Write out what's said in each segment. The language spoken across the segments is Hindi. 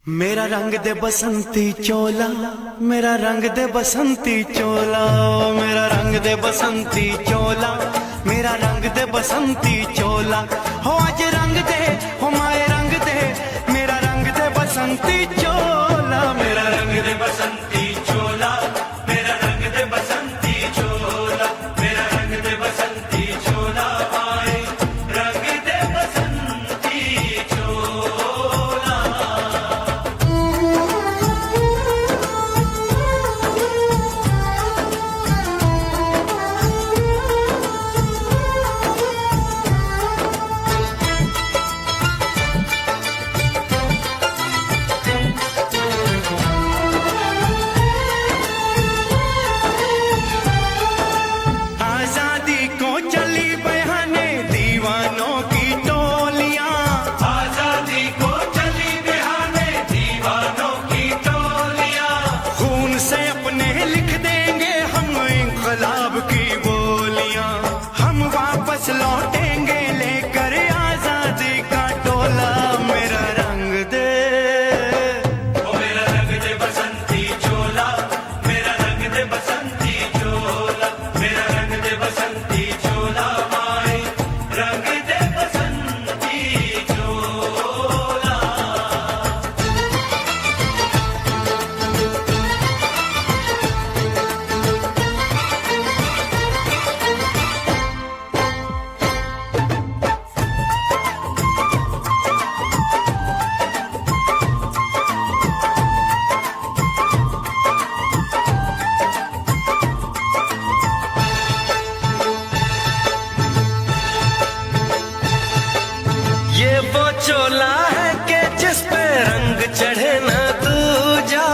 मेरा रंग दे बसंती चोला, मेरा रंग दे बसंती चोला, मेरा रंग दे बसंती चोला, मेरा रंग दे बसंती चोला। हो आज रंग दे, हो माए रंग दे, मेरा रंग दे बसंती चोला, मेरा रंग दे बसंती चोला, मेरा रंग दे बसंती चोला, मेरा रंग दे बसंती चोला, माए रंग दे बसंती चोला। लौटेंगे लेकर आजादी का टोला, मेरा रंग दे, ओ मेरा रंग दे बसंती चोला, मेरा रंग दे बसंती चोला, मेरा रंग दे बसंती चोला, माए रंग दे बसंती चोला। ये वो चोला है कि जिस पे रंग चढ़े ना दूजा,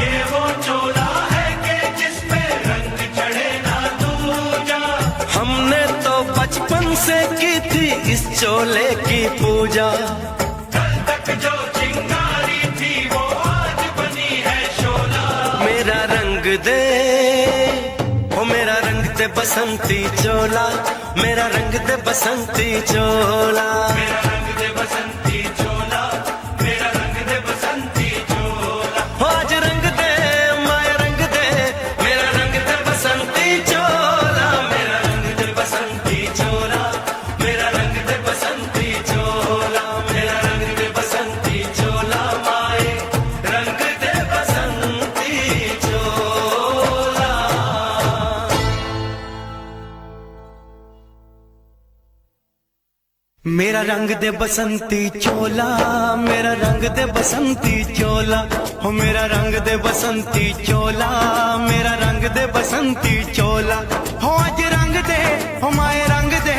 ये वो चोला है कि जिस पे रंग चढ़े ना दूजा। हमने तो बचपन से की थी इस चोले की पूजा, कल तक जो चिंगारी थी वो आज बनी है शोला। मेरा रंग दे, ओ मेरा रंग दे बसंती चोला, मेरा रंग दे बसंती चोला, मेरा रंग दे बसंती चोला, मेरा रंग दे बसंती चोला। हो आज रंग दे, माया रंग दे, मेरा रंग दे बसंती चोला, मेरा रंग दे बसंती चोला, मेरा रंग दे बसंती चोला, मेरा रंग दे बसंती चोला, माए रंग दे बसंती चोला। मेरा रंग दे बसंती चोला, मेरा रंग दे बसंती चोला, हो मेरा रंग दे बसंती चोला, मेरा रंग दे बसंती चोला। हो आज रंग दे, हो माए रंग दे,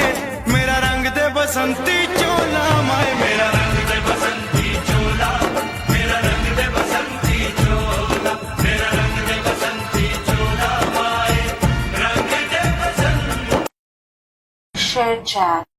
मेरा रंग दे बसंती चोला, माए मेरा रंग दे बसंती चोला, मेरा रंग दे बसंती चोला, मेरा रंग दे बसंती चोला, माए रंग दे बसंती। Share chat.